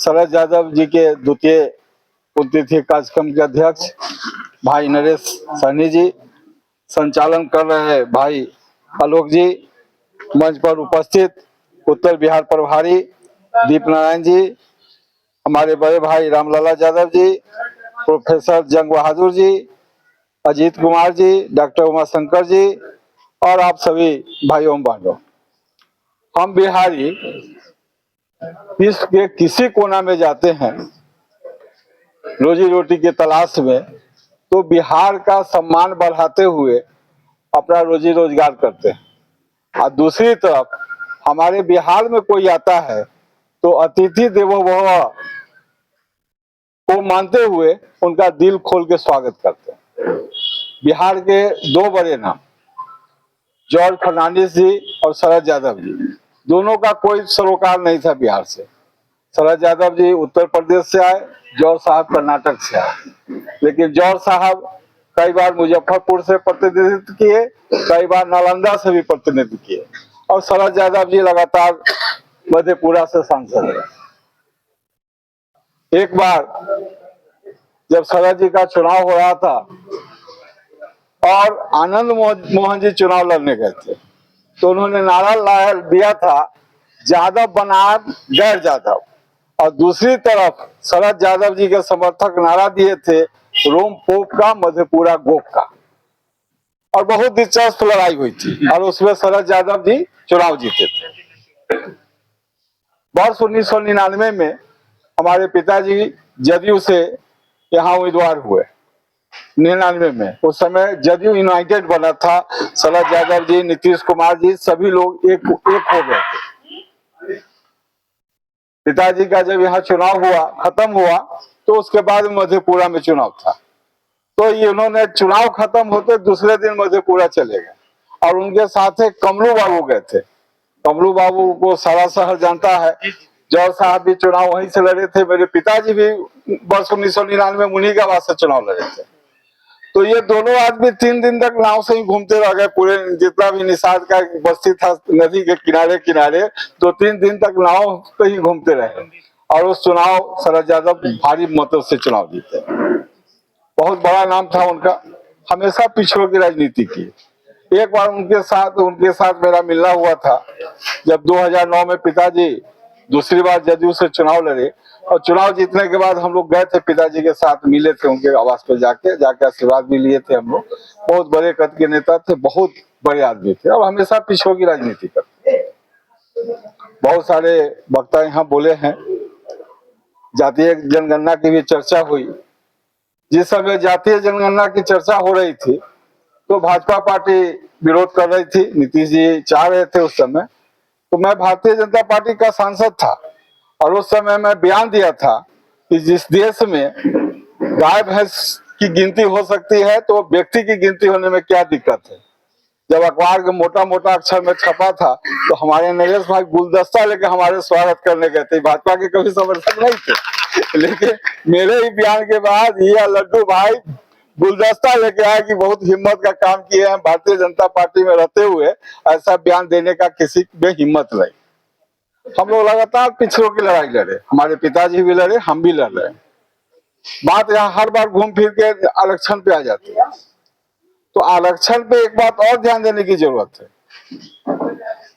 शरद यादव जी के द्वितीय पुण्यतिथि कार्यक्रम के अध्यक्ष भाई नरेश सहनी जी, संचालन कर रहे भाई आलोक जी, मंच पर उपस्थित उत्तर बिहार प्रभारी दीप नारायण जी, हमारे बड़े भाई रामलाला यादव जी, प्रोफेसर जंग बहादुर जी, अजीत कुमार जी, डॉक्टर उमाशंकर जी और आप सभी भाइयों बहनों। हम बिहारी विश्व के किसी कोना में जाते हैं रोजी रोटी की तलाश में, तो बिहार का सम्मान बढ़ाते हुए अपना रोजी रोजगार करते हैं। और दूसरी तरफ हमारे बिहार में कोई आता है तो अतिथि देवो भव को मानते हुए उनका दिल खोल के स्वागत करते हैं। बिहार के दो बड़े नाम जॉर्ज फर्नांडिस जी और शरद यादव जी, दोनों का कोई सरोकार नहीं था बिहार से। शरद यादव जी उत्तर प्रदेश से आए, जॉर्ज साहब कर्नाटक से आए। लेकिन जॉर्ज साहब कई बार मुजफ्फरपुर से प्रतिनिधित्व किए, कई बार नालंदा से भी प्रतिनिधित्व किए, और शरद यादव जी लगातार मधेपुरा से सांसद रहे। एक बार जब शरद जी का चुनाव हो रहा था और आनंद मोहन जी चुनाव लड़ने गए थे, तो उन्होंने नारा दिया था यादव बनाम गैर यादव, और दूसरी तरफ शरद यादव जी के समर्थक नारा दिए थे रोम पोप का मधेपुरा गोप का। और बहुत दिलचस्प लड़ाई हुई थी और उसमें शरद यादव जी चुनाव जीते थे। वर्ष 1999 में हमारे पिताजी जदयू से यहाँ उम्मीदवार हुए 99 में। उस समय जदयू यूनाइटेड बना था, शरद यादव जी, नीतीश कुमार जी, सभी लोग एक हो गए थे। पिताजी का जब यहाँ चुनाव हुआ, खत्म हुआ, तो उसके बाद मधेपुरा में चुनाव था। तो ये उन्होंने चुनाव खत्म होते दूसरे दिन मधेपुरा चले गए और उनके साथ कमलू बाबू गए थे। कमलू बाबू को सारा शहर जानता है। जॉर्ज साहब भी चुनाव वहीं से लड़े थे, मेरे पिताजी भी वर्ष 1999 मुनीगाबाद से चुनाव लड़े थे। तो ये दोनों आदमी 3 दिन तक नाव से ही घूमते रह गए, पूरे जितना भी निषाद का बस्ती था नदी के किनारे किनारे, 2-3 दिन तक नाव पे ही घूमते रहे और उस चुनाव शरद यादव भारी मतों से चुनाव जीते। बहुत बड़ा नाम था उनका, हमेशा पिछड़ों की राजनीति की। एक बार उनके साथ मेरा मिलना हुआ था जब 2009 में पिताजी दूसरी बार जदयू से चुनाव लड़े, और चुनाव जीतने के बाद हम लोग गए थे, पिताजी के साथ मिले थे, उनके आवास पर जाके आशीर्वाद भी लिए थे हम लोग। बहुत बड़े कद के नेता थे, बहुत बड़े आदमी थे और हमेशा पिछड़ों की राजनीति करते। बहुत सारे वक्ता यहाँ बोले हैं, जातीय जनगणना की भी चर्चा हुई। जिस समय जातीय जनगणना की चर्चा हो रही थी तो भाजपा पार्टी विरोध कर रही थी, नीतीश जी चाह रहे थे उस समय। तो मैं भारतीय जनता पार्टी का सांसद था और उस समय मैं बयान दिया था कि जिस देश में गाय भैंस की गिनती हो सकती है तो व्यक्ति की गिनती होने में क्या दिक्कत है। जब अखबार के मोटा मोटा अक्षर में छपा था तो हमारे नरेश भाई गुलदस्ता लेके हमारे स्वागत करने गए थे। भाजपा के कभी समर्थक नहीं थे, लेकिन मेरे ही बयान के बाद ये लड्डू भाई गुलदस्ता लेके आए कि बहुत हिम्मत का काम किए हैं, भारतीय जनता पार्टी में रहते हुए ऐसा बयान देने का किसी में हिम्मत नहीं। हम लोग लगातार पिछड़ों की लड़ाई लड़े, हमारे पिताजी भी लड़े, हम भी लड़ रहे हैं। बात यहाँ हर बार घूम फिर के आरक्षण पे आ जाती है। तो आरक्षण पे एक बात और ध्यान देने की जरूरत है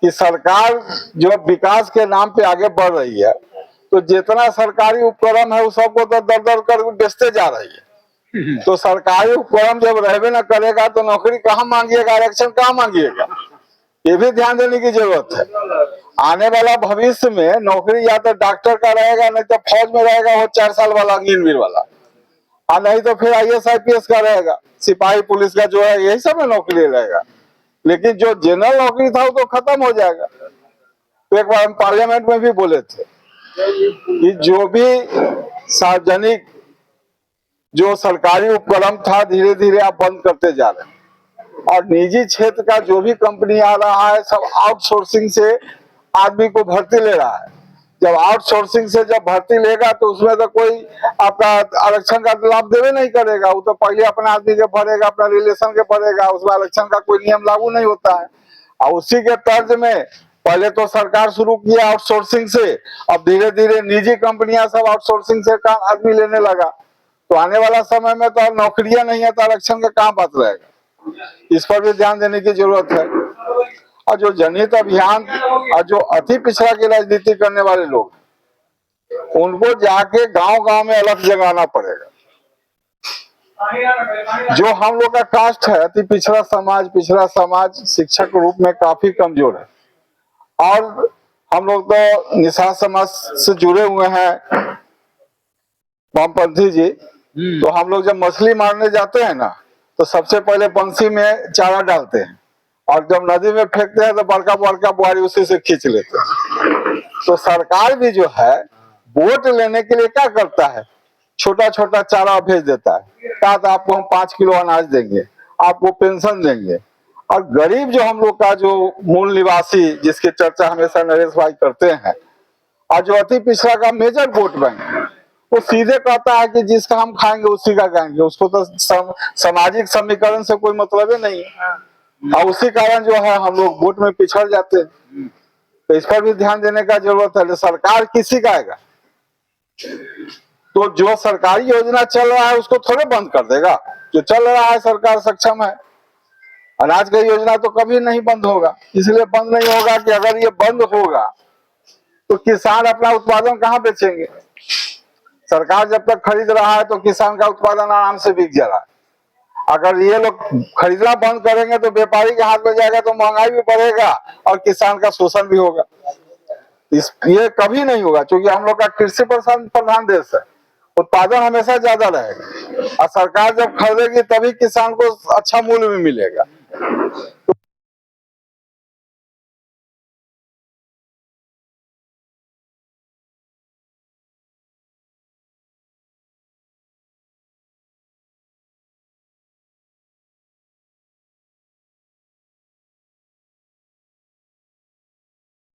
कि सरकार जो विकास के नाम पे आगे बढ़ रही है, तो जितना सरकारी उपक्रम है उस सबको तो दर दर कर बेचते जा रही है। तो सरकारी उपक्रम जब रहबे न करेगा तो नौकरी कहाँ मांगिएगा, आरक्षण कहाँ मांगिएगा, ये भी ध्यान देने की जरूरत है। आने वाला भविष्य में नौकरी या तो डॉक्टर का रहेगा, नहीं तो फौज में रहेगा वो 4 साल वाला अग्निवीर वाला, और नहीं तो फिर IAS IPS का रहेगा, सिपाही पुलिस का जो है यही सब में नौकरी रहेगा। लेकिन जो जनरल नौकरी था वो तो खत्म हो जाएगा। तो एक बार हम पार्लियामेंट में भी बोले थे कि जो भी सार्वजनिक जो सरकारी उपक्रम था धीरे धीरे आप बंद करते जा रहे हैं, और निजी क्षेत्र का जो भी कंपनी आ रहा है सब आउटसोर्सिंग से आदमी को भर्ती ले रहा है। जब आउटसोर्सिंग से जब भर्ती लेगा तो उसमें तो कोई आपका आरक्षण का लाभ देवे नहीं करेगा, वो तो पहले अपने आदमी के भरेगा, अपना रिलेशन के भरेगा, उसमें आरक्षण का कोई नियम लागू नहीं होता है। और उसी के तर्ज में पहले तो सरकार शुरू किया आउटसोर्सिंग से, अब धीरे धीरे निजी कंपनियां सब आउटसोर्सिंग से काम आदमी लेने लगा। तो आने वाला समय में तो नौकरियां नहीं है तो आरक्षण का कहाँ बात रहेगा। इस पर भी ध्यान देने की जरूरत है। और जो जनहित अभियान और जो अति पिछड़ा की राजनीति करने वाले लोग, उनको जाके गांव गांव में अलग जगाना पड़ेगा। जो हम लोग का कास्ट है, अति पिछड़ा समाज शिक्षा के रूप में काफी कमजोर है। और हम लोग तो निषाद समाज से जुड़े हुए हैं, वामपंथी जी। तो हम लोग जब मछली मारने जाते हैं ना, तो सबसे पहले बंसी में चारा डालते हैं, और जब नदी में फेंकते हैं तो बड़का बड़का बुआरी उसी से खींच लेते हैं। तो सरकार भी जो है वोट लेने के लिए क्या करता है, छोटा छोटा चारा भेज देता है, कहा था आपको हम 5 किलो अनाज देंगे, आपको पेंशन देंगे। और गरीब जो हम लोग का जो मूल निवासी, जिसकी चर्चा हमेशा नरेश भाई करते हैं, और जो अति पिछड़ा का मेजर वोट बैंक, वो सीधे कहता है कि जिसका हम खाएंगे उसी का खाएंगे। उसको तो सामाजिक समीकरण से कोई मतलब ही नहीं है, और उसी कारण जो है हम लोग वोट में पिछड़ जाते हैं। तो इस पर भी ध्यान देने का जरूरत है। सरकार किसी का आएगा तो जो सरकारी योजना चल रहा है उसको थोड़े बंद कर देगा। जो चल रहा है सरकार सक्षम है। अनाज का योजना तो कभी नहीं बंद होगा, इसलिए बंद नहीं होगा कि अगर ये बंद होगा तो किसान अपना उत्पादन कहाँ बेचेंगे। सरकार जब तक खरीद रहा है तो किसान का उत्पादन आराम से बिक जा रहा है। अगर ये लोग खरीदना बंद करेंगे तो व्यापारी के हाथ में जाएगा, तो महंगाई भी बढ़ेगा और किसान का शोषण भी होगा। ये कभी नहीं होगा, क्योंकि हम लोग का कृषि प्रधान देश है। उत्पादन हमेशा ज्यादा रहेगा, और सरकार जब खरीदेगी तभी किसान को अच्छा मूल्य भी मिलेगा।